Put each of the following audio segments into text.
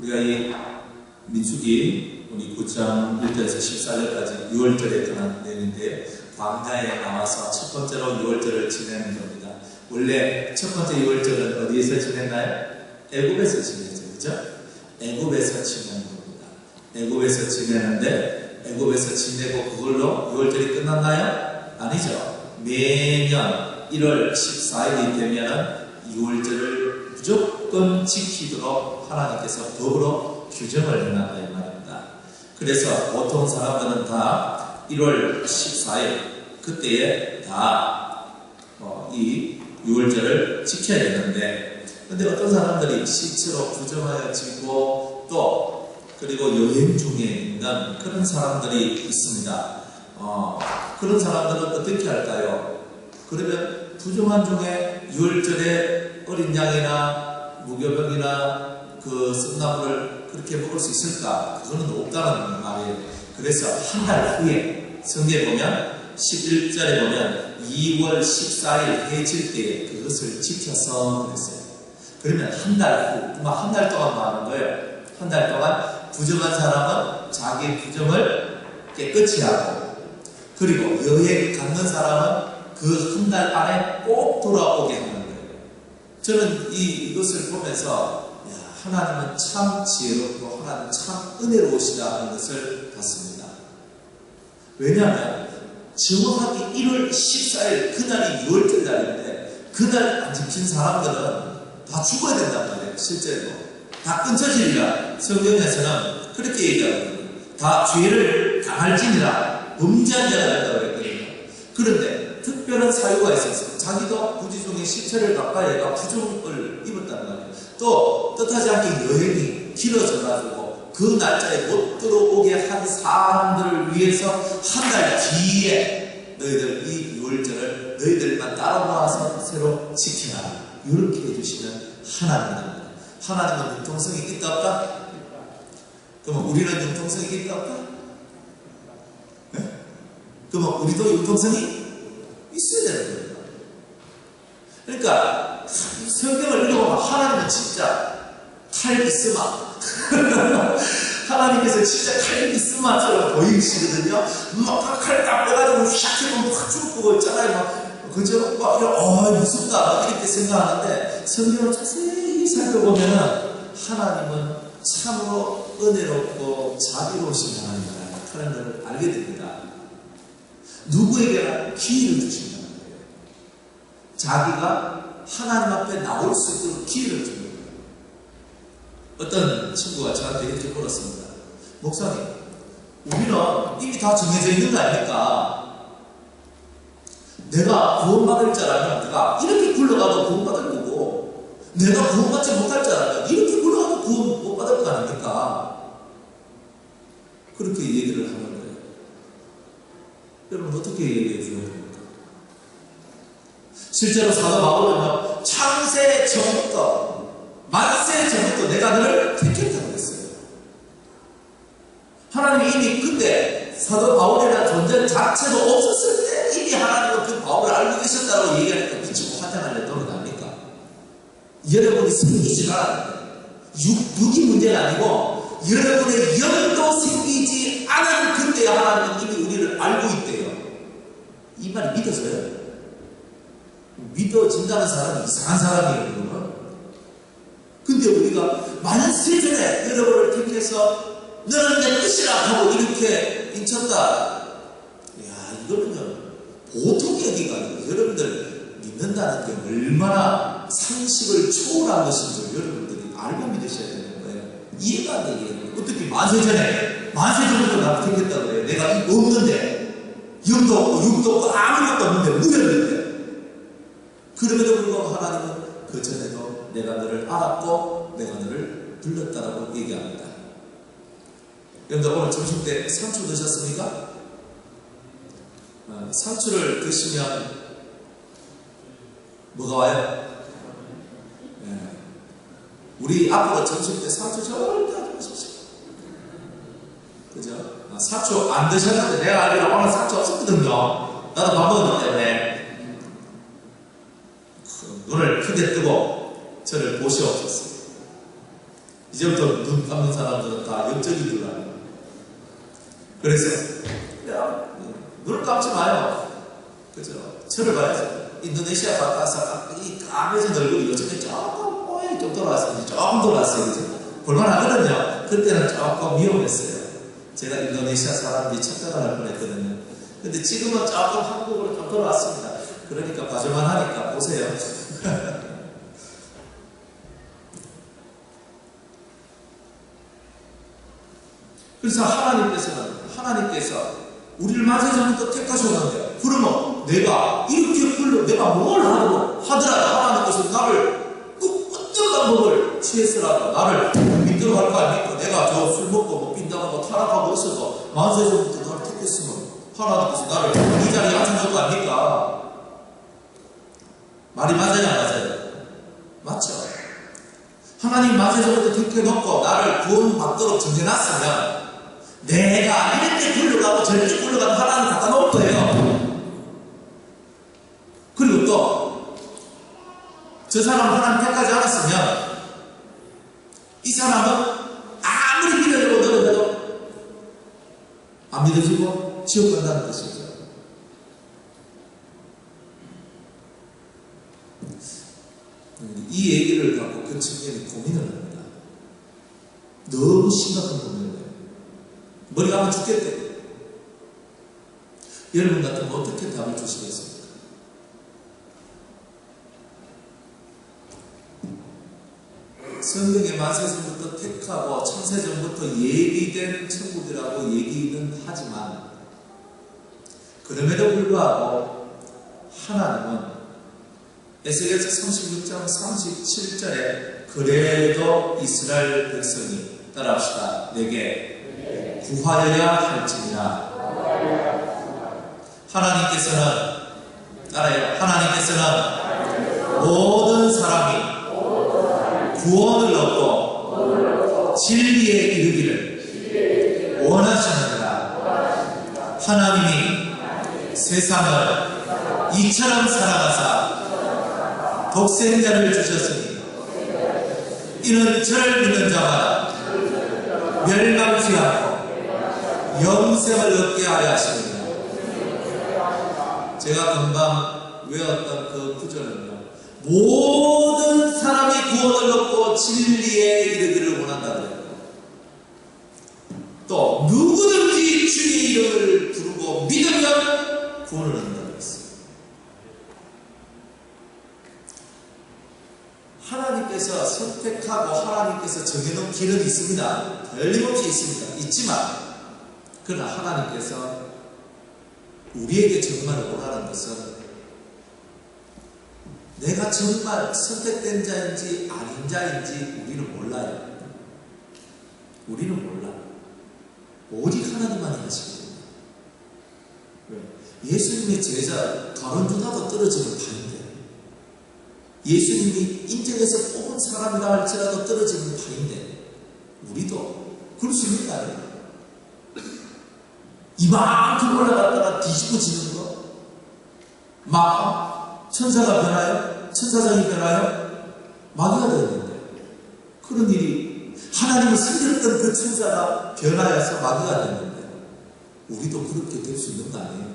우리가 이 민수기 우리 9장 1절에서 14절까지 6월절에 관한 내용인데, 광야에 나와서 첫 번째로 6월절을 지내는 겁니다. 원래 첫 번째 6월절은 어디에서 지냈나요? 애굽에서 지냈죠. 그죠? 애굽에서 지내는 겁니다. 애굽에서 지내는데, 애굽에서 지내고 그걸로 6월절이 끝났나요? 아니죠. 매년 1월 14일이 되면 6월절을 무조건 지키도록 하나님께서 더불어 규정을 해놨다 이 말입니다. 그래서 보통 사람들은 다 1월 14일 그때에 다 이 6월절을 지켜야 되는데, 근데 어떤 사람들이 시체로 부정하여 지고 또 그리고 여행 중에 있는 그런 사람들이 있습니다. 그런 사람들은 어떻게 할까요? 그러면 부정한 중에 6월절에 어린 양이나 무교병이나 그 썩나물을 그렇게 먹을 수 있을까? 그거는 없다는 말이에요. 그래서 한 달 후에 성경에 보면 11절에 보면 2월 14일 해질 때에 그것을 지켜서 그랬어요. 그러면 한 달 후, 한 달 동안 뭐 하는 거예요? 한 달 동안 부정한 사람은 자기 부정을 깨끗이 하고, 그리고 여행 갖는 사람은 그 한 달 안에 꼭 돌아오게 하는 거예요. 저는 이것을 보면서 하나님은 참 지혜롭고 하나님은 참 은혜로우시다 하는 것을 봤습니다. 왜냐하면 정확하게 1월 14일 그날이 6월절 날인데, 그날 안 지킨 사람들은 다 죽어야 된단 말이에요. 실제로 다 끊쳐지리라. 성경에서는 그렇게 얘기하거든요. 다 죄를 당할지니라, 범죄한 자가 된다고 그랬거든요. 그런데 특별한 사유가 있어서 자기도 부지 중에 시체를 가까이 해가 부정을 입었단 말이에요. 또 뜻하지 않게 여행이 길어져가지고 그 날짜에 못 들어오게 한 사람들을 위해서 한 달 뒤에 너희들 이 6월절을 너희들만 따로 모아서 새로 지켜라, 이렇게 해주시는 하나님입니다. 하나님은 융통성이 있다 없다? 그러면 우리는 융통성이 있다 없다? 네? 그러면 우리도 융통성이 있어야 되는 거예요. 그러니까 성경을 읽어보면 하나님은 진짜 칼 있으마 하나님께서 진짜 칼 있으마처럼 보이시거든요. 막 칼 딱 빼가지고 샥 해보면 확 죽고 있잖아요. 그죠? 막 무섭다 이렇게 생각하는데, 성경을 자세히 살펴보면은 하나님은 참으로 은혜롭고 자비로우신 하나님이다 하는 것을 알게 됩니다. 누구에게나 기회를 주신다는 거예요. 자기가 하나님 앞에 나올 수 있도록 기회를 줍니다. 어떤 친구가 저한테 이렇게 물었습니다. 목사님, 우리는 이미 다 정해져 있는 거 아닙니까? 내가 구원받을 자라면 내가 이렇게 굴러가도 구원받을 거고, 내가 구원받지 못할 자라면 이렇게 굴러가도 구원 못 받을 거 아닙니까? 그렇게 얘기를 하는 거예요. 여러분 어떻게 얘기해 줘야 됩니까? 실제로 사도 바울은요, 창세 전부터 만세 전부터 내가 너를 택했다고 했어요. 하나님이 이미 그때 사도 바울이라는 존재 자체도 없었을 때 이미 하나님은 그 바울을 알고 계셨다고 얘기하니까 미치고 환장하려 돌아다닙니까? 여러분이 생기지 않았는데, 육이 문제가 아니고 여러분의 영도 생기지 않은 그때 하나님은 이미 우리를 알고 있대요. 이 말이 믿어져요? 믿어진다는 사람이 이상한 사람이에요. 여러분. 근데 우리가 만세 전에 여러분을 택해서 너는 내 뜻이라 하고 이렇게 인쳤다. 이거는요, 보통 얘기가 아니고 여러분들 믿는다는 게 얼마나 상식을 초월한 것인 줄 여러분들이 알고 믿으셔야 되는 거예요. 이해가 안 되게. 어떻게 만세 전부터 나를 택했다고 해요. 내가 이거 없는데, 영도 없고 육도 없고 아무것도 없는데 무였는데, 그럼에도 불구하고 하나님은 그 전에도 내가 너를 알았고 내가 너를 불렀다라고 얘기합니다. 여러분들 오늘 점심 때 상추 드셨습니까? 상추를 드시면 뭐가 와요? 우리 앞으로 점심 때 상추 절대 안 드십시오. 그죠? 상추 안 드셨는데, 내가 알기로 오늘 상추 없었거든요. 나도 밥 먹었기 때문에. 눈을 크게 뜨고 저를 보시옵소서. 이제부터 눈 감는 사람들은 다 영적인 줄 알아요. 그래서 야, 눈을 감지 마요. 그죠? 저를 봐야죠. 인도네시아 가서 이 까매진 얼굴이 요즘에 조금 뽀얗게 좀 돌아왔어요. 조금 돌아왔어요. 그죠? 볼만하거든요. 그때는 조금 위험했어요. 제가 인도네시아 사람들이 착각을 할 뻔했거든요. 근데 지금은 조금 한국으로 좀 돌아왔습니다. 그러니까 봐줄만 하니까 보세요. 그래서 하나님께서 우리를 만세전부터 택하셨는데, 그러면 내가 이렇게 내가 뭘 하더라도 하나님께서 나를 꼭 어떤 방법을 취해서라도 나를 믿도록 할 거 아닙니까? 내가 저 술 먹고 뭐 빈다고 타락하고 있어도 만세전부터 나를 택했으면 하나님께서 나를 이 자리에 앉혀줄 거 아닙니까? 말이 맞아요, 안 맞아요? 맞죠? 하나님 만세전부터 택해놓고 나를 구원받도록 정해놨으면 내가 이렇게 굴러가고 저렇게 굴러가도 하나님 갖다 놓을 거예요. 그리고 또 저 사람 하나님 택하지 않았으면 이 사람은 아무리 믿으려고 노력해도 안 믿어지고 지옥 간다는 것이죠. 이 얘기를 갖고 그 측면에 고민을 합니다. 너무 심각한 고민을 해요. 머리가 아마 죽겠대. 여러분 같으면 어떻게 답을 주시겠습니까? 성경의 만세전부터 택하고 창세전부터 예비된 천국이라고 얘기는 하지만 그럼에도 불구하고 하나님은 에스겔서 36장 37절에 그래도 이스라엘 백성이 따라합시다. 내게 구하여야 할지니라. 하나님께서는 따라해요. 하나님께서는 모든 사람이 구원을 얻고 진리에 이르기를 원하시느니라. 하나님이 세상을 이처럼 사랑하사 독생자를 주셨으니 이는 저를 믿는 자마다 멸망치 않고 영생을 얻게 하려 하시느니라. 제가 금방 외웠던 그 구절은요, 모든 사람이 구원을 얻고 진리에 이르기를 원한다고요. 또 누구든지 주의 이름을 부르고 믿으면 구원을 얻는다고 했어요. 하나님께서 선택하고 하나님께서 정해놓은 길은 있습니다. 틀림없이 있습니다. 있지만 그러나 하나님께서 우리에게 정말 원하는 것은 내가 정말 선택된 자인지 아닌 자인지 우리는 몰라요. 우리는 몰라. 오직 하나님만이 하시거든요. 예수님의 제자 다른 주다도 떨어지는 파인데, 예수님이 인정해서 뽑은 사람이라 할지라도 떨어지는 파인데, 우리도 그럴 수 있나요? 이만큼 올라갔다가 뒤집어지는 거? 막 천사가 변하여? 천사장이 변하여? 마귀가 되었는데, 그런 일이 하나님이 섬겼던 그 천사가 변하여서 마귀가 됐는데, 우리도 그렇게 될 수 있는 거 아니에요?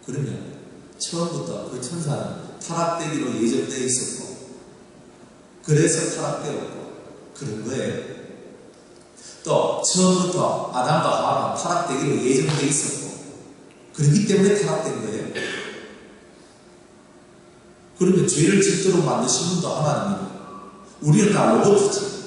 그러면 처음부터 그 천사는 타락되기로 예정되어 있었고, 그래서 타락되었고 그런 거예요. 또 처음부터 아담과 하와는 타락되기로 예정되어 있었고 그렇기 때문에 타락된 거예요. 그러면 죄를 짓도록 만드신 분도 하나님이고 우리는 다 로봇이지.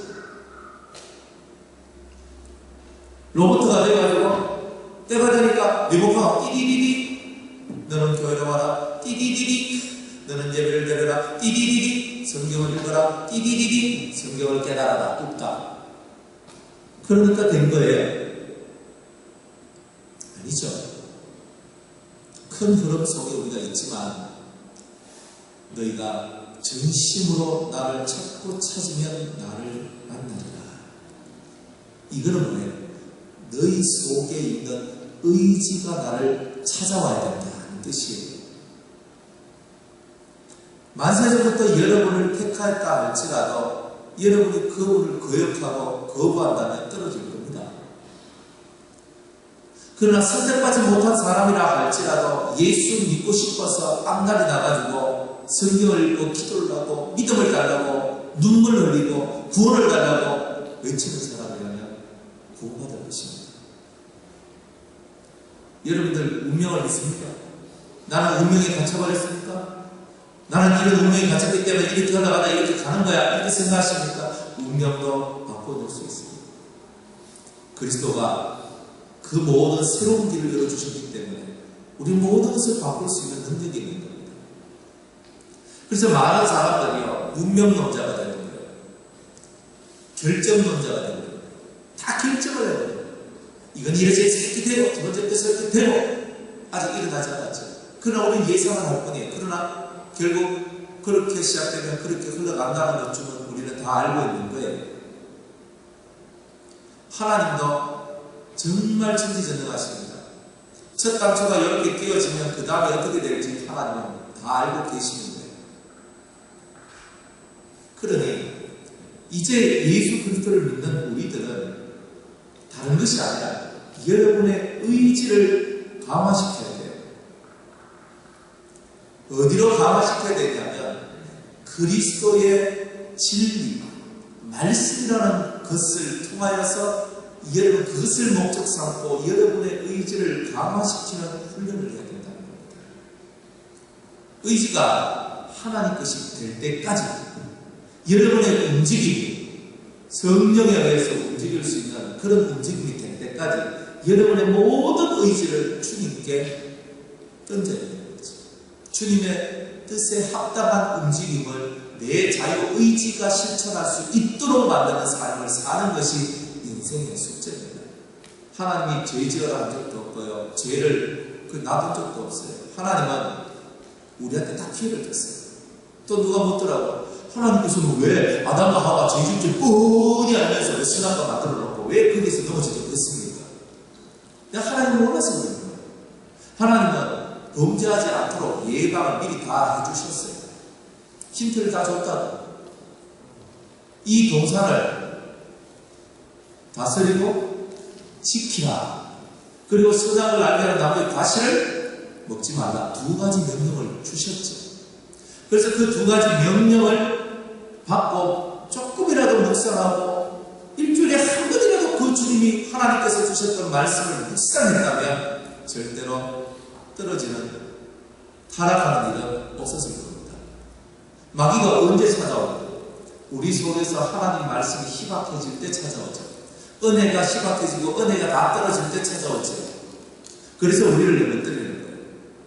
로봇가 돼가지고 때가 되니까 리모컨 띠디디디 너는 교회로 와라, 띠디디디 너는 예배를 드려라, 띠디디디 성경을 읽어라, 띠디디디 성경을 깨달아라, 뚝딱. 그러니까 된 거예요. 아니죠. 큰 흐름 속에 우리가 있지만 너희가 전심으로 나를 찾고 찾으면 나를 만나리라. 이거는 뭐예요? 너희 속에 있는 의지가 나를 찾아와야 된다는 뜻이에요. 만세전부터 여러분을 택할까 할지라도 여러분이 그분을 거역하고 거부한다면 떨어질 겁니다. 그러나 선택받지 못한 사람이라 할지라도 예수 믿고 싶어서 앞날이 나가지고 성경을 읽고 기도를 하고 믿음을 달라고 눈물 흘리고 구원을 달라고 외치는 사람이라면 구원받을 것입니다. 여러분들 운명을 믿습니까? 나는 운명에 갇혀버렸습니까? 나는 이런 운명에 갇혔기 때문에 이렇게 흘러가다 이렇게 가는 거야 이렇게 생각하십니까? 운명도 바꿔놓을 수 있습니다. 그리스도가 그 모든 새로운 길을 열어주셨기 때문에 우리 모든 것을 바꿀 수 있는 능력이 있는 겁니다. 그래서 많은 사람들이요 운명론자가 되는 거예요. 결정론자가 되는 거예요. 다 결정을 해버려요. 이건 이렇게 해서 이렇게 되고 두 번째 때서 이렇게 되고 아직 일어나지 않았죠. 그러나 우리는 예상을 할 뿐이에요. 그러나 결국 그렇게 시작되면 그렇게 흘러간다는 것쯤은 우리는 다 알고 있는 거예요. 하나님도 정말 천지전능하십니다. 첫 단초가 이렇게 끼어지면 그 다음에 어떻게 될지 하나님은 다 알고 계시는 거예요. 그러니 이제 예수 그리스도를 믿는 우리들은 다른 것이 아니라 여러분의 의지를 강화시켜야 돼요. 어디로 강화시켜야 되냐면 그리스도의 진리, 말씀이라는 것을 통하여서 여러분 그것을 목적 삼고 여러분의 의지를 강화시키는 훈련을 해야 된다는 겁니다. 의지가 하나님 것이 될 때까지 여러분의 움직임이 성령에 의해서 움직일 수 있는 그런 움직임이 될 때까지 여러분의 모든 의지를 주님께 던져야 되는 거죠. 주님의 뜻에 합당한 움직임을 내 자유의지가 실천할 수 있도록 만드는 삶을 사는 것이 인생의 숙제입니다. 하나님이 죄 지어라 한 적도 없고요. 죄를 놔둔 적도 없어요. 하나님은 우리한테 다 기회를 줬어요. 또 누가 묻더라고요. 하나님께서는 왜 아담과 하와가 죄 짓을 뻔히 알면서 왜 선악과 만들어 놓고 왜 거기서 넘어지도록 했습니까? 하나님은 원해서 그런 거예요. 하나님은 범죄하지 않도록 예방을 미리 다 해주셨어요. 힌트를 다 줬다고. 이 동산을 다스리고 지키라. 그리고 선악을 알게 하는 나무의 과실을 먹지 말라. 두 가지 명령을 주셨죠. 그래서 그 두 가지 명령을 받고 조금이라도 묵상하고 일주일에 한 번이라도 그 주님이 하나님께서 주셨던 말씀을 묵상했다면 절대로 떨어지는 타락하는 일은 없었을 겁니다. 마귀가 언제 찾아오고 우리 속에서 하나님 말씀이 희박해질 때 찾아오죠. 은혜가 희박해지고 은혜가 다 떨어질 때 찾아오죠. 그래서 우리를 넘어뜨리는 거예요.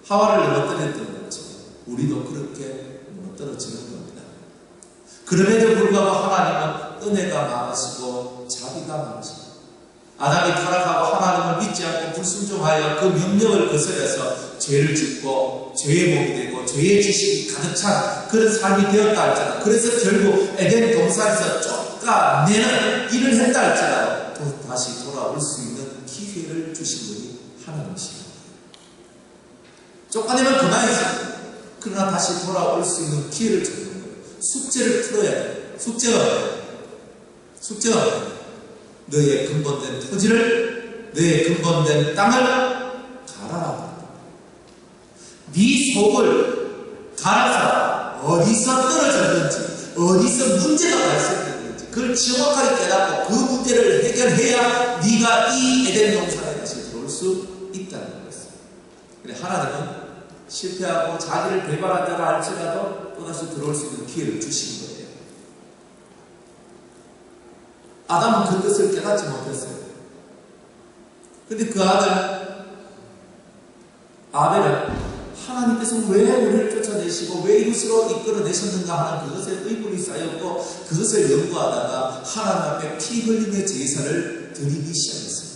하와를 넘어뜨렸던 것처럼 우리도 그렇게 넘어뜨려지는 겁니다. 그럼에도 불구하고 하나님은 은혜가 많으시고 자비가 많으시고 아담이 타락하고 하나님을 믿지 않고 불순종하여 그 명령을 거스려서 죄를 짓고 죄의 몸이 되고 죄의 지식이 가득 찬 그런 삶이 되었다 할지라도 그래서 결국 에덴 동산에서 쫓아내는 일을 했다 할지라도 또 다시 돌아올 수 있는 기회를 주신 분이 하나님이십니다. 쫓아내면 그만이죠. 그러나 다시 돌아올 수 있는 기회를 주는 거예요. 숙제를 풀어야 돼요. 숙제가 뭐예요? 숙제가 뭐예요? 너의 근본된 토지를, 너의 근본된 땅을 갈아라. 네 속을 갈아서 어디서 떨어졌는지, 어디서 문제가 발생했는지 그걸 정확하게 깨닫고 그 문제를 해결해야 네가 이 에덴 동산에 다시 들어올 수 있다는 거였어요. 그래 하나님은 실패하고 자기를 배반한 자라 할지라도 또다시 들어올 수 있는 기회를 주신 거예요. 아담은 그것을 깨닫지 못했어요. 근데 그 아들 아벨은 하나님께서 왜 우리를 쫓아내시고 왜 이곳으로 이끌어내셨는가 하는 그것에 의문이 쌓였고 그것을 연구하다가 하나님 앞에 피 흘림의 제사를 드리기 시작했습니다.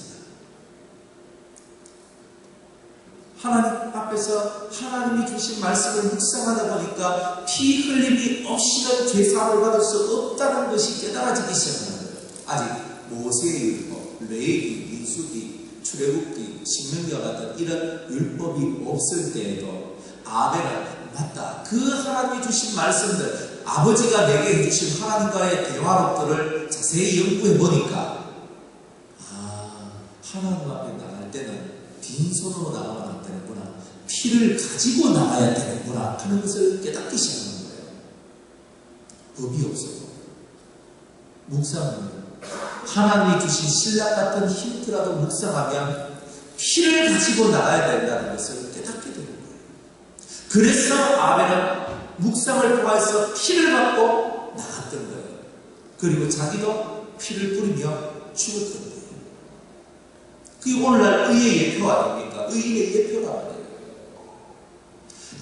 하나님 앞에서 하나님이 주신 말씀을 묵상하다 보니까 피 흘림이 없이는 죄사함을 받을 수 없다는 것이 깨달아지기 시작합니다. 아직 모세의 율법, 레위기, 민수기, 출애굽기, 신명기와 같은 이런 율법이 없을 때에도 아벨은 맞다. 그 하나님이 주신 말씀들, 아버지가 내게 해주신 하나님과의 대화록들을 자세히 연구해 보니까 하나님 앞에 나갈 때는 빈손으로 나가면 안 되는구나, 피를 가지고 나가야 되는구나 하는 것을 깨닫기 시작하는 거예요. 법이 없어도 묵상합니다. 하나님이 주신 신랑 같은 힌트라도 묵상하면 피를 가지고 나가야 된다는 것을 깨닫게 되는 거예요. 그래서 아벨은 묵상을 통해서 피를 받고 나갔던 거예요. 그리고 자기도 피를 뿌리며 죽었던 거예요. 그게 오늘날 의의 예표 아닙니까? 의인의 예표란 말이에요.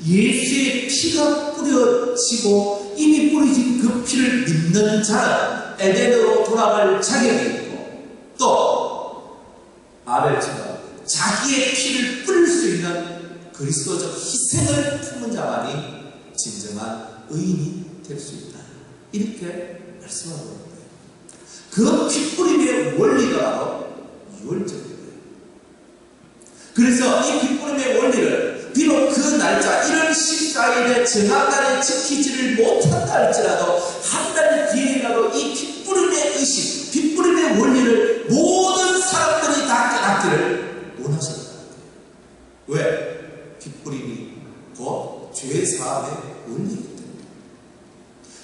예수의 피가 뿌려지고 이미 뿌려진 그 피를 믿는 자는 에덴으로 돌아갈 자격이 있고, 또 아벨처럼 자기의 피를 뿌릴 수 있는 그리스도적 희생을 품은 자만이 진정한 의인이 될 수 있다, 이렇게 말씀하고 있는 거예요. 그 피뿌림의 원리가 바로 유월절이에요. 그래서 이 피뿌림의 원리를 비록 그 날짜 1월 14일에 정확하게 지키지를 못한다 할지라도 한 달 뒤에라도 이 피뿌림의 의식, 피뿌림의 원리를 모든 사람들이 다 깨닫기를 원하셨다. 왜? 피뿌림이 곧 죄 사함의 원리이기 때문에.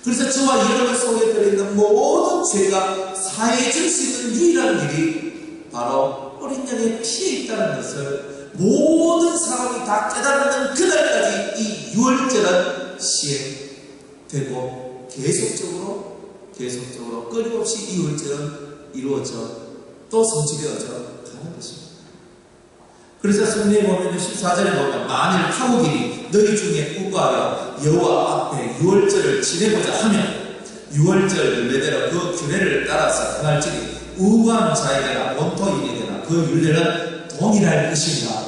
그래서 저와 여러분 속에 들어있는 모든 죄가 사해질 수 있는 유일한 길이 바로 어린 양의 피에 있다는 것을 모든 사람이 다 깨닫는 그날까지 이 유월절은 시행되고 계속적으로 끊임없이 이 유월절은 이루어져 또 성취되어져 가는 것입니다. 그래서 성경에 보면 14절에 보면 만일 한국인이 너희 중에 구하여 여호와 앞에 유월절을 지내고자 하면 유월절 율례대로 그 규례를 따라서 행할지니 우한 자에게나 원토인에게나 그 율례는 동일할 것이니라.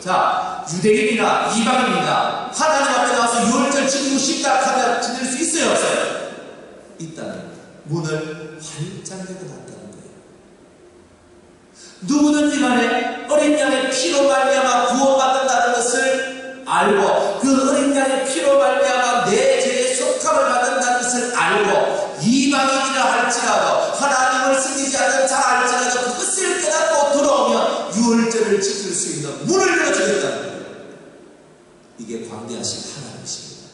자, 유대인이나 이방인이나 하나님 앞에 나와서 유월절 지키고 싶다 하면 지낼 수 있어요, 없어요? 있다는 문을 활짝 열어놨다는 거예요. 누구든지 간에 어린 양의 피로 말미암아 구원받는다는 것을 알고 그 어린 양의 피로 말미암아 내 죄의 속함을 받는다는 것을 알고 이방인이라 할지라도 하나님을 섬기지 않는 자 할지라도 그것을 깨닫고 들어오면 유월절을 지킬 수 있는 문을 열어주겠다는 거예요. 이게 광대하신 하나님이십니다.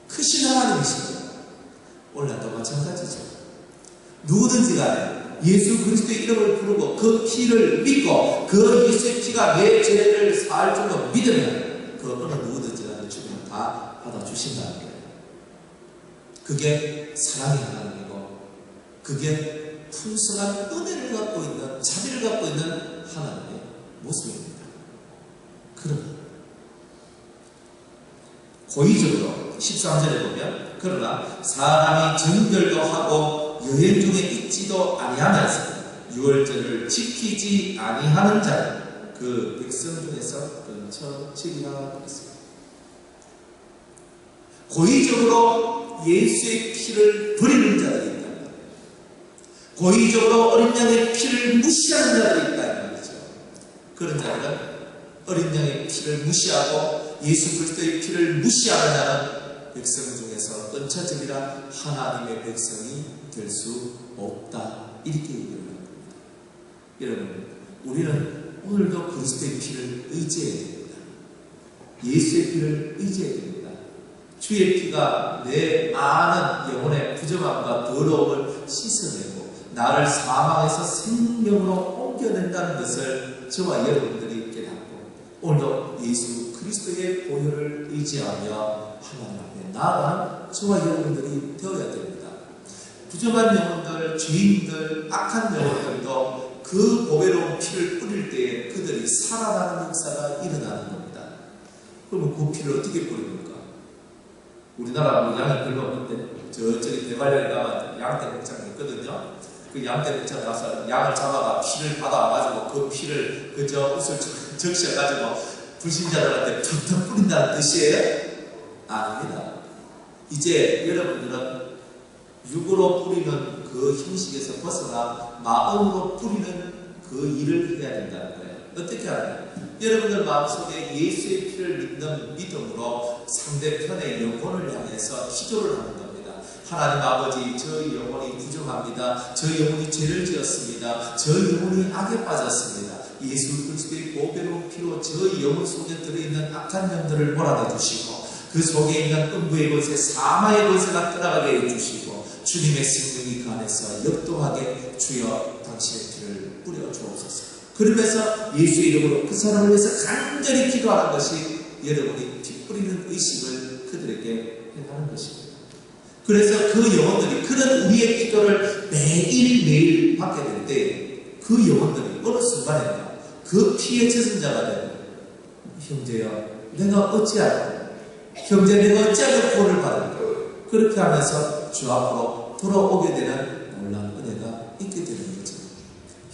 크신 하나님이십니다. 오늘날도 마찬가지죠. 누구든지 간에 예수 그리스도의 이름을 부르고 그 피를 믿고 그 예수의 피가 내 죄를 사할 줄로 믿으면 그 어느 누구든지 간에 주면 다 받아주신다는 거예요. 그게 사랑의 하나님이고 그게 풍성한 은혜를 갖고 있는, 자비를 갖고 있는 하나님의 모습입니다. 그러나 고의적으로 13절에 보면 그러나 사람이 정결도 하고 여행 중에 있지도 아니하면서 유월절을 지키지 아니하는 자는 그 백성 중에서 끊쳐지리라 그랬습니다. 고의적으로 예수의 피를 버리는 자들이 있다. 고의적으로 어린 양의 피를 무시하는 자들이 있다는 말이죠. 그런 자들은 어린 양의 피를 무시하고 예수 그리스도의 피를 무시하는 자는 백성 중에서 끊쳐지리라, 하나님의 백성이 될 수 없다, 이렇게 얘기를 합니다. 여러분, 우리는 오늘도 그리스도의 피를 의지해야 됩니다. 예수의 피를 의지해야 됩니다. 주의 피가 내 많은 영혼의 부정함과 더러움을 씻어내고 나를 사망에서 생명으로 옮겨낸다는 것을 저와 여러분들이 깨닫고 오늘도 예수 그리스도의 보혈을 의지하며 하나님 앞에 나아가는 저와 여러분들이 되어야 됩니다. 부정한 영혼들, 죄인들, 악한 영혼들도 그 보배로운 피를 뿌릴 때에 그들이 살아나는 역사가 일어나는 겁니다. 그러면 그 피를 어떻게 뿌립니까? 우리나라 양이 별로 없는데 저쪽에 대관령에 가면 양떼 목장이 있거든요. 그 양떼 목장 가서 양을 잡아가 피를 받아가지고 그 피를 그저 옷을 적셔가지고 불신자들한테 턱턱 뿌린다는 뜻이에요? 아닙니다. 이제 여러분들은 육으로 뿌리는 그 형식에서 벗어나 마음으로 뿌리는 그 일을 해야 된다는 거예요. 어떻게 하나요? 여러분들 마음속에 예수의 피를 믿는 믿음으로 상대편의 영혼을 향해서 기도를 하는 겁니다. 하나님 아버지, 저희 영혼이 부정합니다. 저희 영혼이 죄를 지었습니다. 저희 영혼이 악에 빠졌습니다. 예수 그리스도의 보배로운 피로 저희 영혼 속에 들어있는 악한 영들을 몰아내주시고 그 속에 있는 음부의 권세, 사마의 권세가 떠나가게 해주시고 주님의 생명이 그 안에서 역동하게 주여 당신의 피를 뿌려 주옵소서. 그러면서 예수의 이름으로 그 사람을 위해서 간절히 기도하는 것이 여러분이 피 뿌리는 의식을 그들에게 행하는 것입니다. 그래서 그 영혼들이 그런 우리의 기도를 매일매일 받게 될 때 그 영혼들이 어느 순간인가 그 피의 제선자가 되는 형제여 내가 어찌하여 형제 내가 어찌하여 구원을 받을까 그렇게 하면서 주 앞으로 돌아오게 되는 놀라운 은혜가 있게 되는 거죠.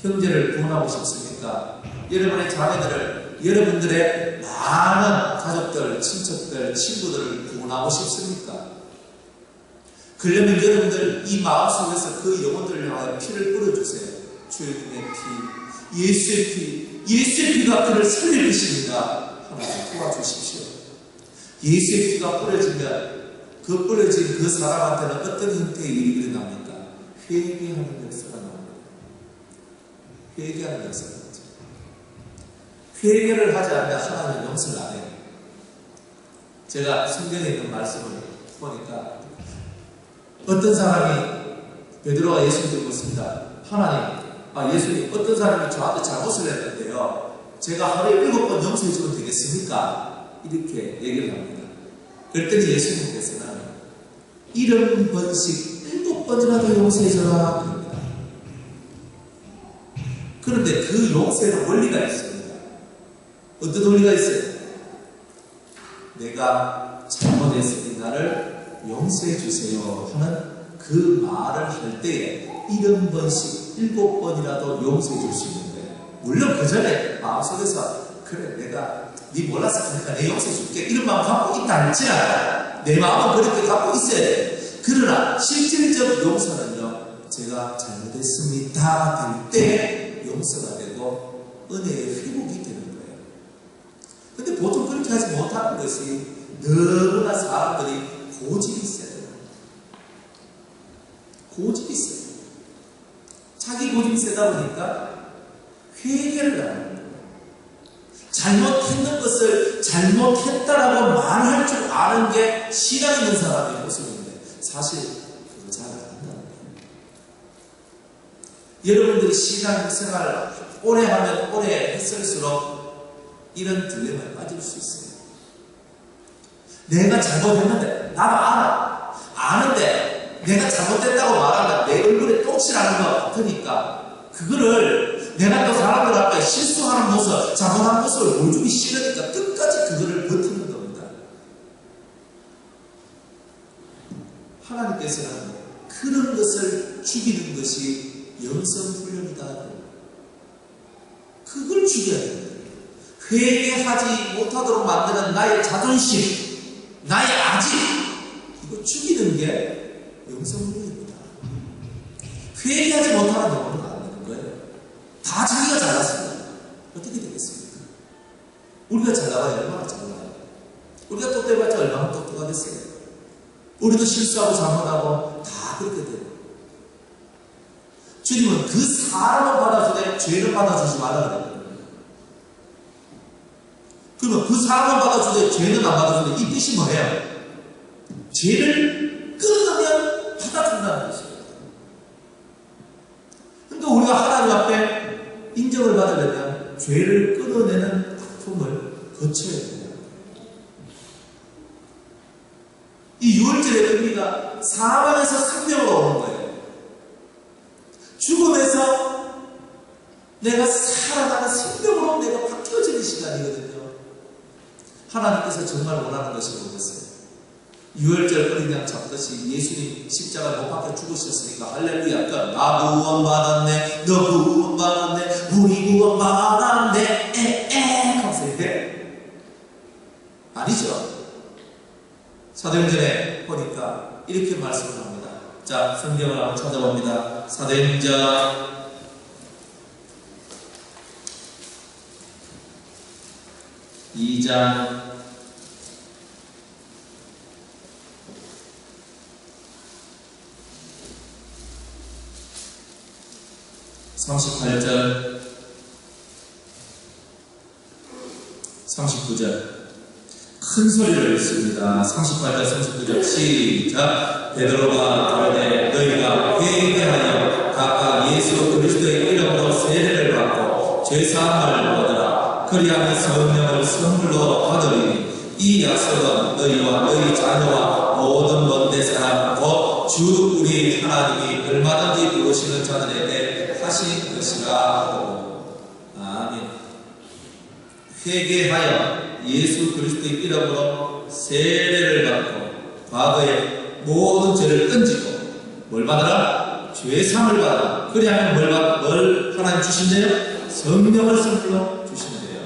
형제를 구원하고 싶습니까? 여러분의 자매들을 여러분들의 많은 가족들, 친척들, 친구들을 구원하고 싶습니까? 그러면 여러분들 이 마음속에서 그 영혼들을 향하여 피를 뿌려주세요. 주님의 피, 예수의 피, 예수의 피가 그를 살릴 것입니다. 하나님 도와주십시오. 예수의 피가 뿌려지면 그 뿌려진 그 사람한테는 어떤 형태의 일이 일어납니까? 회개하는 역사가 나옵니다. 회개하는 역사가 나오죠. 회개를 하지 않으면 하나님은 용서를 안 해요. 제가 성경에 있는 말씀을 보니까 어떤 사람이 베드로가 예수님께 묻습니다. 하나님, 예수님, 어떤 사람이 저한테 잘못을 했는데요. 제가 하루에 7번 용서해 주면 되겠습니까? 이렇게 얘기를 합니다. 그랬더니 예수님께서는 70번씩 7번이라도 용서해 줘라 합니다. 그런데 그 용서에는 원리가 있습니다. 어떤 원리가 있어요? 내가 잘못했으니 나를 용서해 주세요 하는 그 말을 할 때에 70번씩 7번이라도 용서해 줄 수 있는 거예요. 물론 그 전에 마음속에서 그래 내가 네 몰라서 그러니까 내 용서해 줄게 이런 마음 갖고 있다 할지라도 내 마음은 그렇게 갖고 있어야 돼. 그러나 실질적 용서는요 제가 잘못했습니다 될 때 용서가 되고 은혜의 회복이 되는 거예요. 근데 보통 그렇게 하지 못하는 것이 너무나 사람들이 고집이 있어요. 고집이 있어요. 자기 고집이 세다 보니까 회개를 안 하는 거예요. 잘못했는 것을 잘못했다라고 말할 줄 아는 게 신앙 있는 사람의 모습인데 사실 그거 잘 안 한다는 거예요. 여러분들이 신앙 생활을 오래 하면 오래 했을수록 이런 딜레마에 빠질 수 있어요. 내가 잘못했는데 나도 알아. 아는데 내가 잘못됐다고 말하면 내 얼굴에 똥칠하는 것 같으니까 그거를 내가 또 사람들 앞에 실수하는 모습, 잘못한 모습을 보여주기 싫으니까 끝까지 그거를 버티는 겁니다. 하나님께서는 그런 것을 죽이는 것이 영성훈련이다. 그걸 죽여야 됩니다. 회개하지 못하도록 만드는 나의 자존심, 나의 아집, 이거 죽이는 게 영성훈련입니다. 회개하지 못하는 영혼은 안 되는 거예요. 다 자기가 잘났습니다. 어떻게 되겠습니까? 우리가 잘나가야 얼마나 잘나가요? 우리가 똑똑해봤자 얼마나 똑똑하겠어요? 우리도 실수하고 잘못하고 다 그렇게 돼요. 주님은 그 사람을 받아주되 죄를 받아주지 말라 그랬거든요. 그러면 그 사람을 받아주되 죄는 안 받아주는데 이 뜻이 뭐예요? 죄를 끊으면 받아준다는 뜻이에요. 그러니까 우리가 하나님 앞에 인정을 받으려면 죄를 끊어내는 아픔을 거쳐야 돼요. 이 유월절의 의미가 사망에서 생명으로 오는 거예요. 죽음에서 내가 살아나는 생명으로 내가 바뀌어지는 시간이거든요. 하나님께서 정말 원하는 것이 뭐겠어요? 유월절 어린 양 잡듯이 예수님 십자가 못 박혀 죽으셨으니까 할렐루야. 나도 구원받았네, 너 구원받았네, 우리 구원받았네, 하면서 이렇게 아니죠. 사도행전에 보니까 이렇게 말씀을 합니다. 자, 성경을 한번 찾아봅니다. 사도행전 2장 1 38절, 39절 큰 소리를 읽습니다. 38절, 39절 시작. 베드로가 가로되 너희가 회개하여 각각 예수 그리스도의 이름으로 세례를 받고 죄사함을 얻으라. 그리하면 성령을 선물로 받으리니 이 약속은 너희와 너희 자녀와 모든 먼데 사람 곧 주 우리 하나님이 얼마든지 부르시는 자들에게 하신 것이라. 아멘. 회개하여 예수 그리스도의 이름으로 세례를 받고 과거의 모든 죄를 던지고 뭘 받아라? 죄상을 받아라. 그리하면 뭘 하나님 주신대요? 성령을 선물로 주신대요.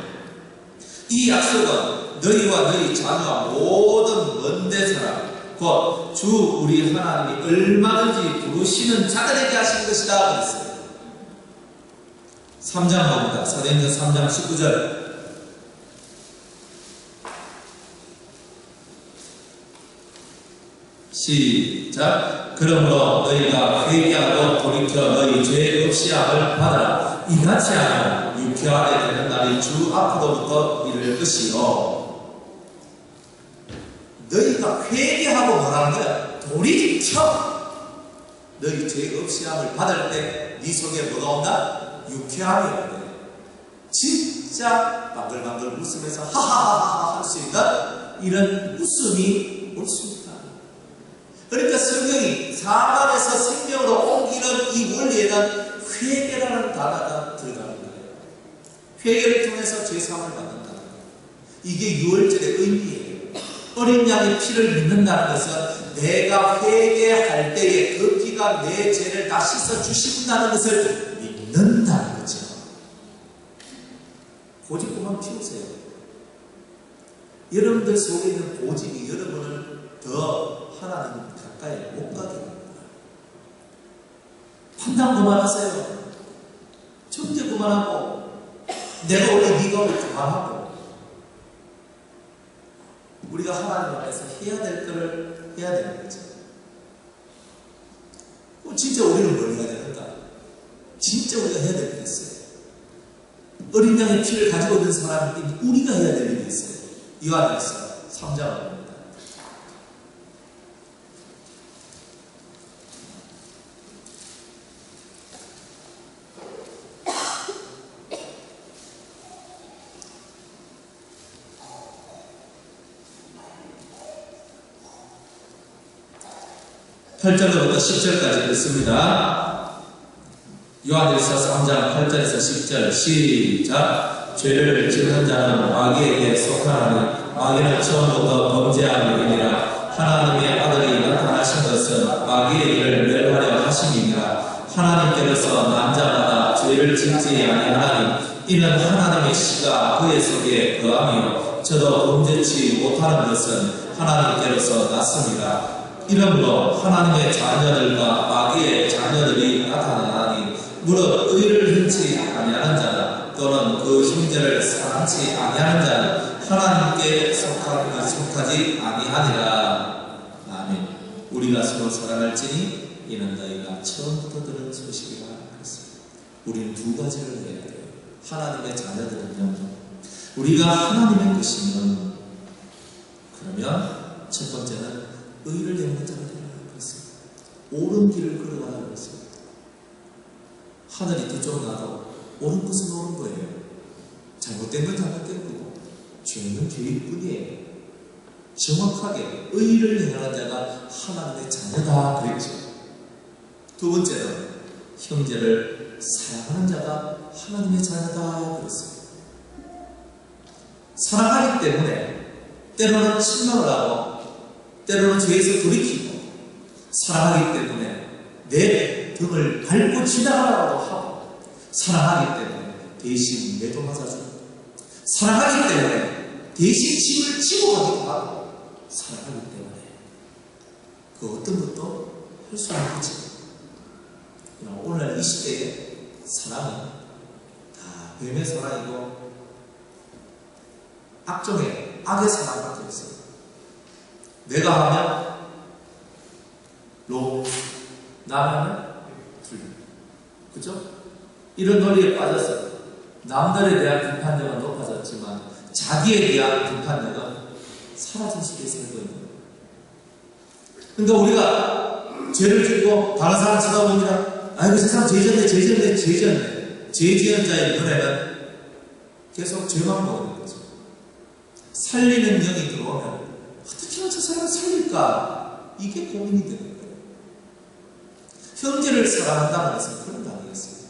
이 약속은 너희와 너희 자녀와 모든 먼데 사람 곧 주 우리 하나님이 얼마든지 부르시는 자들에게 하신 것이다 그랬어요. 3장 봅니다. 사도행전 3장 19절 시작. 그러므로 너희가 회개하고 돌이켜 너희 죄 없이 함을 받아라. 이같이 하면 유쾌하게 되는 날이 주 앞으로부터 이를 것이요. 너희가 회개하고 뭐라는 거야? 돌이켜 너희 죄 없이 함을 받을 때 네 속에 뭐가 온다? 유쾌함이 온다. 진짜 방글방글 웃으면서 하하하하 할 수 있는 이런 웃음이 올 수 있다. 그러니까 성경이 사망에서 생명으로 옮기는 이 원리에는 회개라는 단어가 들어가는 거예요. 회개를 통해서 죄사함을 받는다는 거예요. 이게 유월절의 의미예요. 어린 양의 피를 믿는다는 것은 내가 회개할 때에 그 피가 내 죄를 다 씻어 주신다는 것을 믿는다는 거죠. 고집구만 피우세요. 여러분들 속에 있는 고집이 여러분을 더 하나님 가까이 못 가게 합니다. 판단 그만하세요. 정죄 그만하고 내가 원래 네가 원래 그만하고 우리가 하나님 앞에서 해야 될 것을 해야 되는 거죠. 진짜 우리는 뭘 해야 되는가? 진짜 우리가 해야 될 게 있어요. 어린 양의 피를 가지고 있는 사람이 우리가 해야 될 일이 있어요. 요한일서 3장을 봅니다. 8절부터 10절까지 읽습니다. 요한일서 3장 8절에서 10절 시작. 죄를 짓는 자는 마귀에게 속하나니 마귀는 처음부터 범죄한 일이니라. 하나님의 아들이 나타나신 것은 마귀의 일을 멸하려 하심이니라. 하나님께로서 남자마다 죄를 짓지 아니하나니 이는 하나님의 씨가 그의 속에 거하며 저도 범죄치 못하는 것은 하나님께로서 났습니다. 이러므로 하나님의 자녀들과 마귀의 자녀들이 나타나니 무릇 의를 흔치 아니하는 자는 또는 그 형제를 사랑치 아니하는 자는 하나님께 속하지 아니하니라. 아멘. 우리가 서로 사랑할지니 이는 너희가 처음부터 들은 소식이라 하였습니다. 우리는 두 가지를 해야 돼요. 하나님의 자녀들은요, 우리가 하나님의 것이면 그러면 첫 번째는 의를 행하는 자가 되라 그랬습니다. 옳은 길을 걸어가라 그랬습니다. 하늘이 뒤쪽 나도 옳은 것은 옳은 거예요. 잘못된 건 잘못된 거고 죄는 죄일 뿐이에요. 정확하게 의를 행하는 자가 하나님의 자녀다 그랬죠. 두 번째는 형제를 사랑하는 자가 하나님의 자녀다 그랬습니다. 사랑하기 때문에 때로는 침묵을 하고 때로는 죄에서 돌이키고 사랑하기 때문에 내 등을 밟고 지나가라고 하고 사랑하기 때문에 대신 매도 맞아주고 사랑하기 때문에 대신 짐을 지고 가기도 하고 사랑하기 때문에 그 어떤 것도 할 수 있는 거지. 오늘날 이 시대에 사랑은 다 뱀의 사랑이고 악종의 악의 사랑밖에 없어요. 내가 하면 로, 나하면 둘. 그죠? 이런 논리에 빠져서 남들에 대한 비판력은 높아졌지만 자기에 대한 비판력은 사라진 시대에 살고 있는 거예요. 그러니까 우리가 죄를 짓고 다른 사람 쳐다보니까 아이고 세상 죄졌네 죄 지은 자의 눈에는 계속 죄만 보이는 거죠. 살리는 영이 들어오면 어떻게 하면 저 사람을 살릴까? 이게 고민이 되는 거예요. 형제를 사랑한다는 것은 그런 거 아니겠습니까?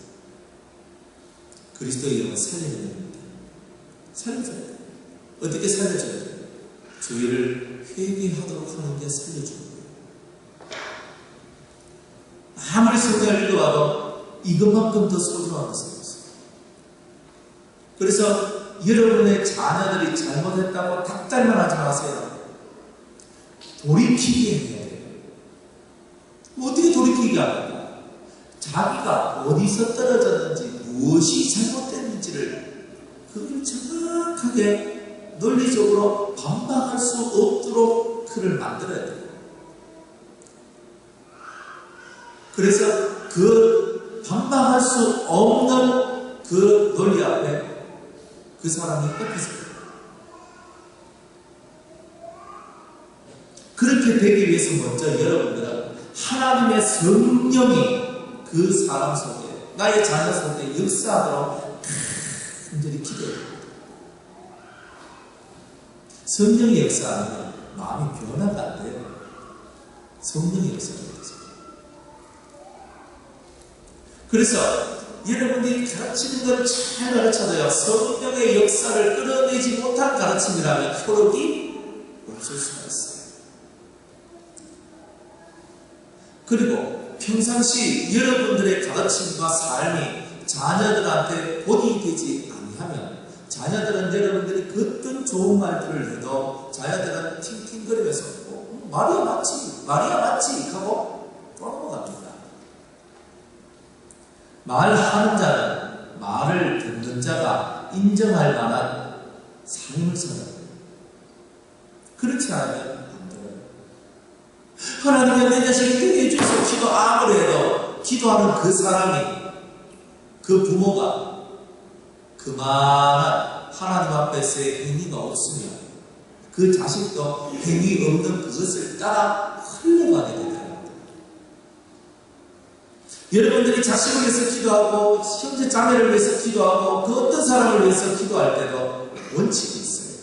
그리스도의 영은 살리는 영입니다. 살려줘야 돼요. 어떻게 살려줘야 돼요? 죄를 회개하도록 하는 게 살려주는 거예요. 아무리 성경을 읽어봐도 이것만큼 더 소중한 것은 없어요. 그래서 여러분의 자녀들이 잘못했다고 닥달만 하지 마세요. 돌이키게 해야 돼요. 뭐 어떻게 돌이키게 합니까? 자기가 어디서 떨어졌는지 무엇이 잘못됐는지를 그걸 정확하게 논리적으로 반박할 수 없도록 그를 만들어야 돼요. 그래서 그 반박할 수 없는 그 논리 앞에 그 사람이 꺾였습니다. 그렇게 되기 위해서 먼저 여러분들은 하나님의 성령이 그 사람 속에, 나의 자녀 속에 역사하도록 간절히 기도해야 됩니다. 성령이 역사하면 마음이 변화가 안 돼요. 성령이 역사하는 거죠. 그래서 여러분들이 가르치는 걸 잘 가르쳐도요, 성령의 역사를 끌어내지 못한 가르침이라면 효력이 없을 수가 있어요. 그리고 평상시 여러분들의 가르침과 삶이 자녀들한테 본이 되지 아니하면 자녀들은 여러분들이 어떤 좋은 말들을 해도 자녀들은 팅팅거리면서 마리아 맞지 하고 또 넘어갑니다. 말하는 자는 말을 듣는 자가 인정할 만한 삶을 살아야 돼요. 그렇지 않으면 안 돼요. 하나님의 내 자식이 되게 해주셔서 기도 아무리 해도 기도하는 그 사람이, 그 부모가 그만한 하나님 앞에서의 행위가 없으면 그 자식도 행위 없는 그것을 따라 흘러가게 되다. 여러분들이 자식을 위해서 기도하고 형제 자매를 위해서 기도하고 그 어떤 사람을 위해서 기도할 때도 원칙이 있어요.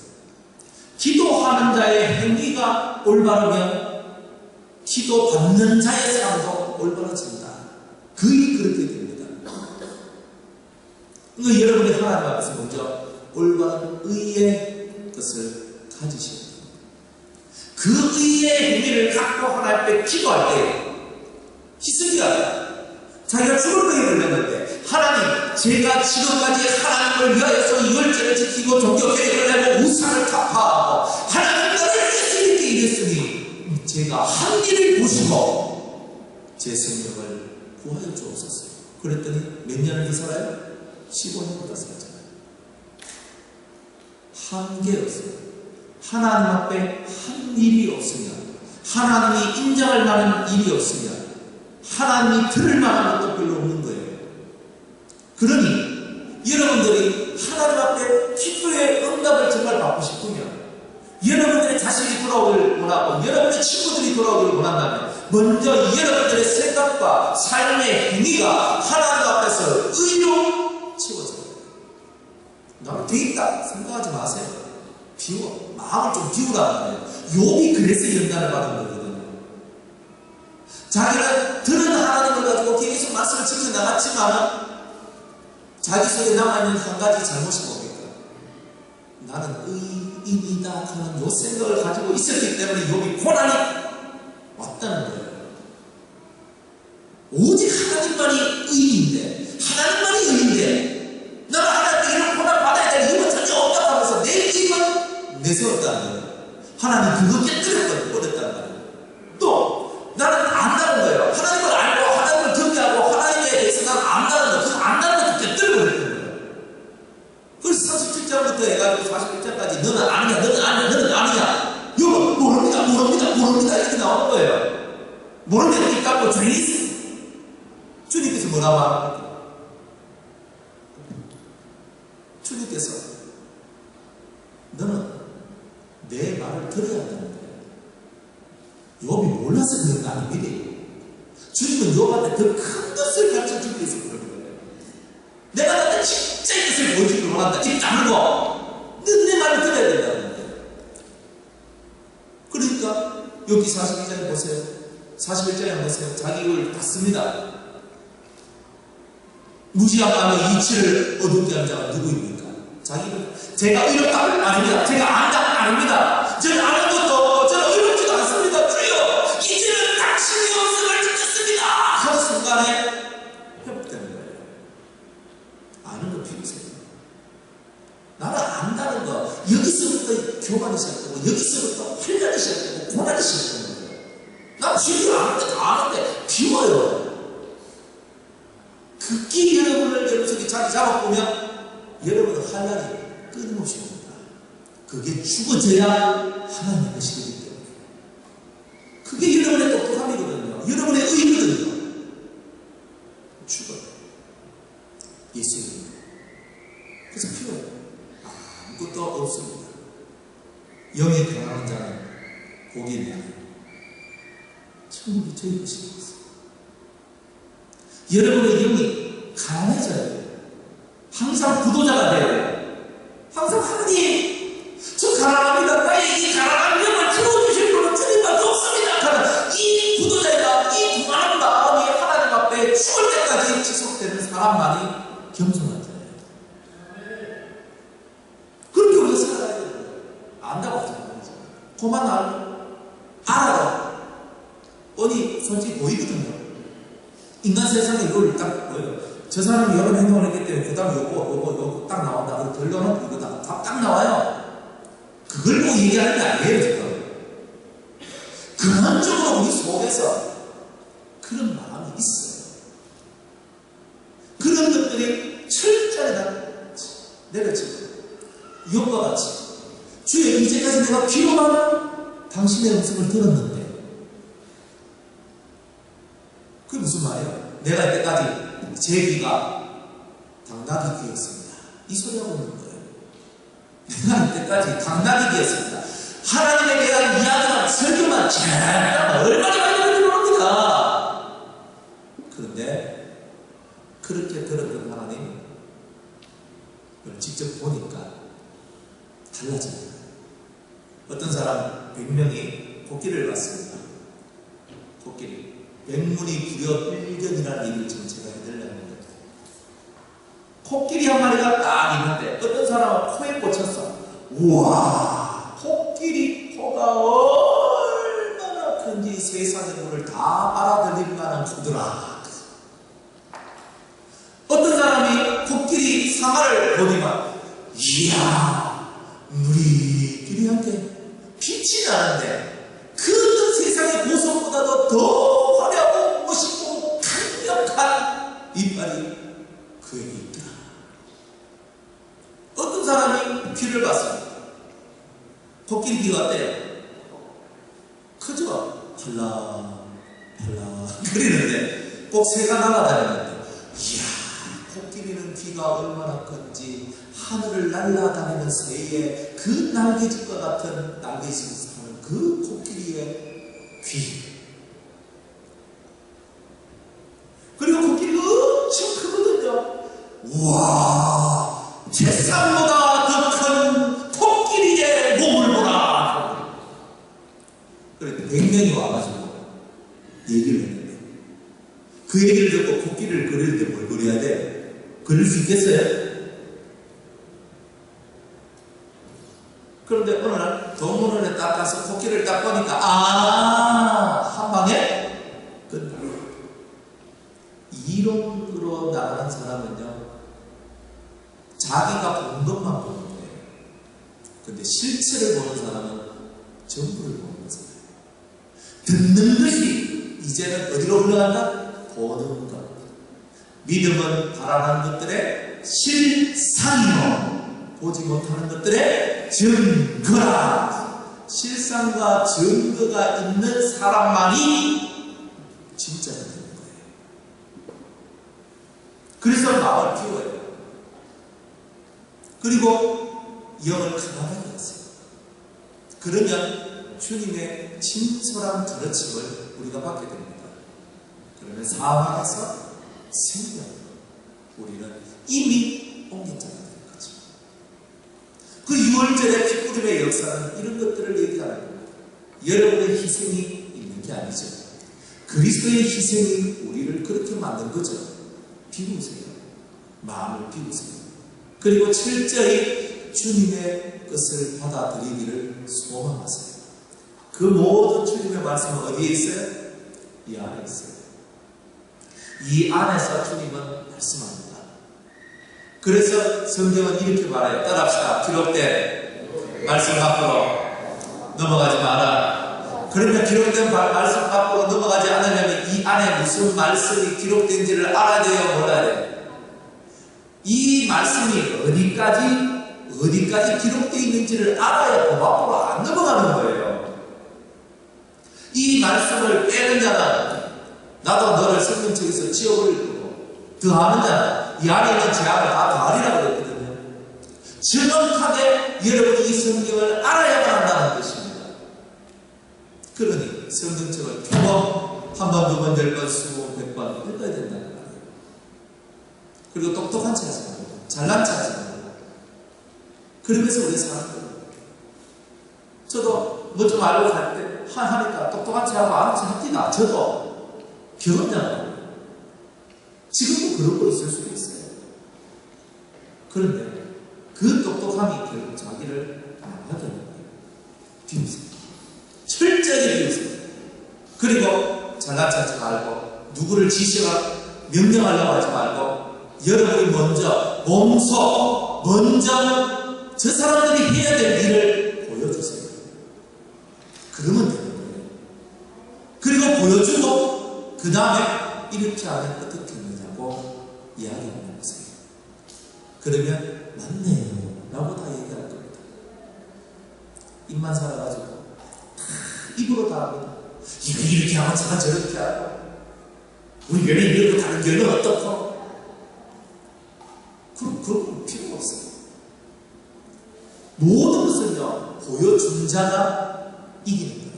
기도하는 자의 행위가 올바르면 기도받는 자의 삶도 올바라진다. 거의 그렇게 됩니다. 그러니까 여러분이 하나님 앞에서 먼저 올바른 의의 것을 가지셔야 됩니다. 그 의의 행위를 갖고 하나님 앞에 기도할 때 희생이야. 자기가 죽을 병에 걸렸는데 하나님, 제가 지금까지 하나님을 위하여서 유월절을 지키고 종교 계획을 내고 우상을 타파하고 하나님 나를 위해서 이렇게 일했으니 제가 한 일을 보시고 제 생명을 구하여 주옵소서. 그랬더니 몇 년을 더 살아요? 15년보다 살잖아요. 한계였어요. 하나님 앞에 한 일이 없으면, 하나님이 인정할 만한 일이 없으면, 하나님이 들을 만한 것도 별로 없는 거예요. 그러니 여러분들이 하나님 앞에 기도의 응답을 정말 받고 싶으면, 여러분들의 자식이 돌아오길 원하고 여러분의 친구들이 돌아오길 원한다면 먼저 여러분들의 생각과 삶의 행위가 하나님 앞에서 의로 채워져요. 나는 돼 있다 생각하지 마세요. 비워. 마음을 좀 비우라는 거예요. 욥이 그래서 연단을 받은 거거든요. 자기는 들은 하나님을 가지고 계속 말씀을 지켜나갔지만 자기 속에 남아있는 한 가지 잘못이 뭡니까? 나는 의인이다 하는 요 생각을 가지고 있었기 때문에 욥이 고난이 왔다는 거예요. 오직 하나님만이 의인인데, 하나님만이 의인인데 나는 하나님께 이런 고난 받아야 될 이유가 전혀 없다고 하면서 내 의임은 내세웠다는 거예요. 하나님 그거 깨뜨렸다는 거예요. 또 나는 안다는 거예요. 하나님을 알고 하나님을 경외하고 하나님에 대해서 나는 안다는 거예요. 그 안다는 것도 깨뜨려버렸던 거예요. 그래서 37장부터 해가지고 41장까지 너는 아니냐 여러분 모릅니다 이렇게 나오는 거예요. 모르면 입 닫고 조용히 있어요. 주님께서 뭐라고 합니까? 주님께서 너는 내 말을 들어야 한다는 거예요. 욥이 몰라서 그런 거 아닙니다. 주님은 욥한테 더 큰 것을 가르쳐주기 위해서 그런 거예요. 내가 너한테 진짜 이 것을 보여주기를 원한다. 입 다물고 너 내 말을 들어야 된다는 거예요. 그러니까 여기 42장에 보세요. 41장에 보세요. 자기 입을 닫습니다. 무지한 마음에 이치를 어둡게 하는 자가 누구입니까? 자기 입을 제가 의롭다 아닙니다. 제가 안다 아닙니다. 저는 아는 것도 없고 저는 의롭지도 않습니다. 주여 이제는 당신의 영성을 듣겠습니다 하는 순간에 회복되는 거예요. 아는 거 필요해요. 나는 안다는 거 여기서부터 교만이 시작되고 여기서부터 환란이 시작되고 고난이 시작되는 거예요. 난 주님을 아는데 다 아는데 비워요. 극히 여러분을 여러분이 자리 잡아보면 여러분의 환란이 끊임없이 옵니다. 그게 죽어져야 하나님의 것이기 때문에. 그게 여러분의 똑똑함이거든요. 여러분의 의거든요. 죽어요. 예수님. 그래서 필요해요. 아무것도 없습니다. 영에 강한 자는 복이 있나요? 천국이 저희 것입니다. 여러분의 영이 강해져야 돼요. 항상 구도자가 돼야 돼요. 항상 하나님, 저 가난합니다. 나의 이 가난한 영을 들어주실 분은 주님밖에 없습니다. 하는 이 구도자가 이 부안한 마음이 하나님 앞에 죽을 때까지 지속되는 사람만이 겸손한 자예요. 그렇게 우리가 살아야 돼요. 안다고 하지 말아요. 그만 알아요. 뻔히 솔직히 보이거든요. 인간 세상에 이걸 딱 보여요. 저 사람이 여러 행동을 했기 때문에 그 다음 요거 딱 나온다. 그리고 결론은 이거다. 딱 나와요. 그걸 보고 얘기하는 게 아니에요, 지금. 근원적으로 우리 속에서 그런 마음이 있어요. 그런 것들이 철저히 다 내려지고 욥과 같이 주여 이제까지 내가 귀로만 당신의 음성을 들었는데 그게 무슨 말이에요? 내가 이때까지 제 귀가 당나귀 귀였습니다. 이 소리하고 있는 거예요. 내가 이때까지 당나귀 귀였습니다. 하나님에 대한 이야기만 설교만 잘 얼마나 많이 들어옵니다. 그런데 그렇게 들었던 하나님을 직접 보니까 달라집니다. 어떤 사람 100명이 코끼리를 봤습니다. 코끼리. 백문이 불여일견이라는 얘기를 지금 제가 해드리려고 합니다. 코끼리 한 마리가 딱 있는데 어떤 사람은 코에 꽂혔어. 우와, 코끼리 코가 얼마나 큰지 세상의 물을 다 알아들릴 만한 코더라. 어떤 사람이 코끼리 상아를 보니까 이야, 우리 끼리한테 빛이 나는데 그 어떤 세상의 보석보다도 더 화려하고 멋있고 강력한 이빨이 그에게 있더라. 어떤 사람이 귀를 봤습니다. 코끼리 귀가 어때요? 크죠? 팔라 그리는데 꼭 새가 날아다니는데 이야, 코끼리는 귀가 얼마나 큰지 하늘을 날아다니는 새의 그 날개짓과 같은 날개짓을 사는 그 코끼리의 귀. 그리고 코끼리가 엄청 크거든요. 우와, 세상보다 더 큰 코끼리의 몸을 보라. 그래 100명이 와가지고 얘기를 했는데 그 얘기를 듣고 코끼리를 그리는데 뭘 그려야 돼? 그릴 수 있겠어요? 그런데 어느 날 동물원에 딱 가서 코끼리를 딱 보니까 한 방에 끝나. 이론으로 나가는 사람은요, 자기가 본 것만 보는 거예요. 근데 실체를 보는 사람은 전부를 보는 거잖아요. 듣는 것이 이제는 어디로 흘러간다? 보는 것. 믿음은 바라는 것들의 실상이요 보지 못하는 것들의 증거라. 실상과 증거가 있는 사람만이 진짜가 되는 거예요. 그래서 마음을 키워요. 그리고 영을 가난하게 하세요. 그러면 주님의 친솔한 가르침을 우리가 받게 됩니다. 그러면 사망에서 생명, 우리는 이미 옮겼잖아요. 거죠. 그 6월절의 피부림의 역사는 이런 것들을 얘기하는 겁니다. 여러분의 희생이 있는 게 아니죠. 그리스도의 희생이 우리를 그렇게 만든 거죠. 비우세요. 마음을 비우세요. 그리고 철저히 주님의 것을 받아들이기를 소망하세요. 그 모든 주님의 말씀은 어디에 있어요? 이 안에 있어요. 이 안에서 주님은 말씀합니다. 그래서 성경은 이렇게 말해요. 따라합시다. 기록된 말씀 밖으로 넘어가지 마라. 그러면 기록된 말씀 밖으로 넘어가지 않으려면 이 안에 무슨 말씀이 기록된지를 알아야 돼요? 몰라야 돼요? 이 말씀이 어디까지 기록되어 있는지를 알아야 그 밖으로 안 넘어가는 거예요. 이 말씀을 빼는 자는 나도 너를 생명책에서 지워버릴 거고, 더하는 자는 이 안에 있는 죄악을 다 더하리라고 그랬거든요. 정확하게 여러분이 이 성경을 알아야만 한다는 것입니다. 그러니 성경책을 표범 한 번, 두 번, 10번, 20번, 100번 읽어야 된다는 거예요. 그리고 똑똑한 체 하지 말고, 잘난 체 하지 말고. 그러면서 우리 사는 거예요. 저도 뭐 좀 알고 갈 때 하니까 똑똑한 체 하고 아는 체 합니다. 저도 경험자가 지금도 그런 거 있을 수도 있어요. 그런데 그 똑똑함이 결국 자기를 망하게 하는 거예요. 비우세요. 철저히 비우세요. 그리고 잘난 척하지 말고, 누구를 지시하고 명령하려고 하지 말고, 여러분이 먼저 몸소 저 사람들이 해야 될 일을 보여주세요. 그러면 되는 거예요. 그리고 보여주고 그 다음에 이렇게 하면 어떻게 했느냐고 이야기하는 거세요. 그러면 맞네요 라고 다 얘기할 겁니다. 입만 살아가지고 다 입으로 다 합니다. 이거 이렇게 하면 제가 저렇게 하고, 우리 교회는 이렇고 다른 교회는 어떻고. 그런 거 필요가 없어요. 모든 것은요, 보여준 자가 이기는 거예요.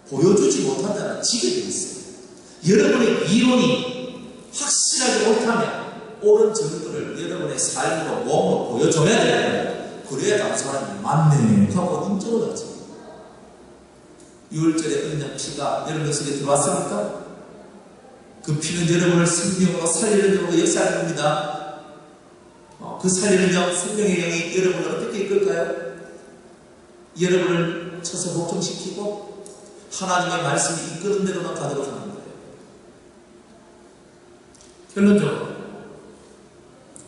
보여주지 못한 자는 지게 되어 있어요. 여러분의 이론이 확실하게 옳다면 옳은 정도를 여러분의 삶으로, 몸으로 보여줘야 되는 거예요. 그래야 다른 사람이 맞네 하고 인정을 하죠. 6월절에 은장 피가 여러분 속에 들어왔습니까? 그 피는 여러분을 생명으로 살리는 영으로 역사하는 겁니다. 그 살리는 영, 생명의 영이 여러분을 어떻게 이끌까요? 여러분을 쳐서 복종시키고 하나님의 말씀이 이끄는 대로만 가도록 하는 거예요. 결론적으로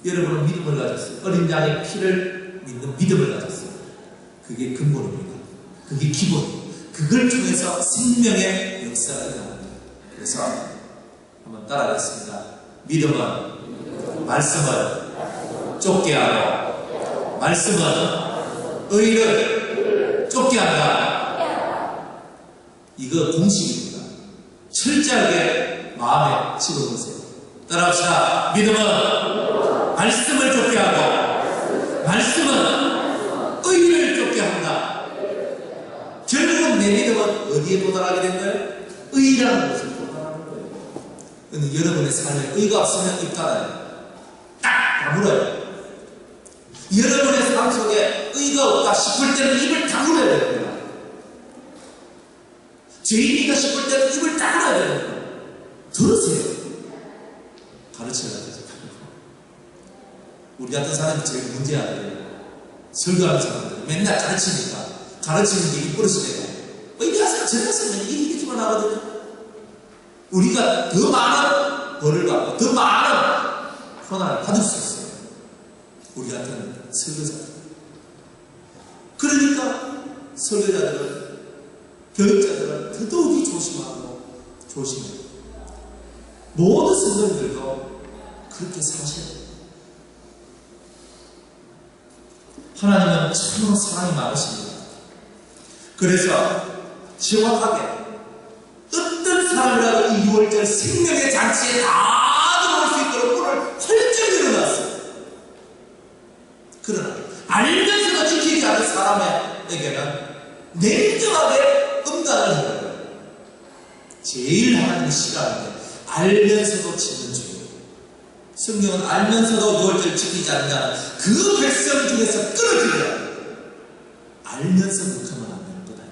여러분은 믿음을 가졌어요. 어린 양의 피를 믿는 믿음을 가졌어요. 그게 근본입니다. 그게 기본입니다. 그걸 통해서 생명의 역사가 일어납니다. 그래서 한번 따라하겠습니다. 믿음은 말씀을 쫓게 하고, 말씀은 의를 쫓게 한다. 이거 공식입니다. 철저하게 마음에 집어넣으세요. 따라합시다. 믿음은 말씀을 쫓게 하고, 말씀은 의를 쫓게 한다. 결국은 내 믿음은 어디에 도달하게 된 거예요? 의라는 것을 도달하는 거예요. 근데 여러분의 삶에 의가 없으면 입 닫아요. 딱 다물어요. 여러분의 삶 속에 의가 없다 싶을 때는 입을 다물어야 됩니다. 죄인이다 싶을 때는 입을 다물어야 됩니다. 들으세요. 가르쳐야 되죠. 우리 같은 사람이 제일 문제야 돼요. 설교하는 사람들 맨날 가르치니까 가르치는 게 입버릇이 돼요. 이렇게 하세요, 저렇게 하세요. 이렇게만 하거든요. 우리가 더 많은 벌을 받고 더 많은 권한을 받을 수 있어요. 우리 같은 설교자들. 그러니까 설교자들은, 교육자들은 더더욱이 조심하고 조심해요. 모든 성도들도 그렇게 사셔야 돼요. 하나님은 참으로 사랑이 많으십니다. 그래서 정확하게 어떤 사람이라도 이 6월절 생명의 잔치에 다 들어올 수 있도록 문을 활짝 열어놨어요. 사람에게는 냉정하게 응답을 해요. 제일 하나님이 싫어하는 게 알면서도 짓는 죄예요. 성경은 알면서도 유월절 지키지 않냐는 그 백성 중에서 끊어지려 알면서 못하면 안 되는 거다.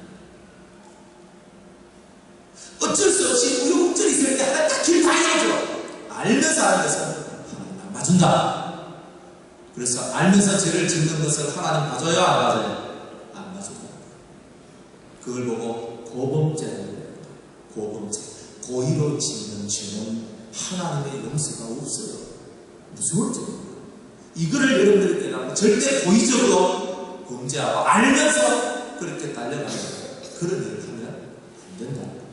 어쩔 수 없이 우여곡절이 있을 때 하나 딱 길 다 열어줘. 알면서 하는 것은 하나님 안 봐준다. 그래서 알면서 죄를 짓는 것을 하나님 봐줘요, 안 봐줘요? 안 봐준다. 그걸 보고 고범죄라고 해요. 고범죄. 고의로 짓는 죄는 하나님의 용서가 없어요. 무서울 죄입니다. 이거를 여러분들이 깨닫고 절대 고의적으로 범죄하고 알면서 그렇게 달려가는 그런 일을 하면 안 된다는 겁니다.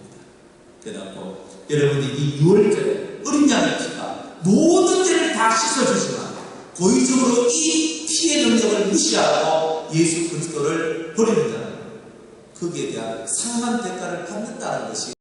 깨닫고 여러분이 이 6월절에 어린 양의 피가 모든 죄를 다 씻어주지만 고의적으로 이 피의 능력을 무시하고 예수 그리스도를 버리는 자는 거기에 대한 상한 대가를 받는다는 것이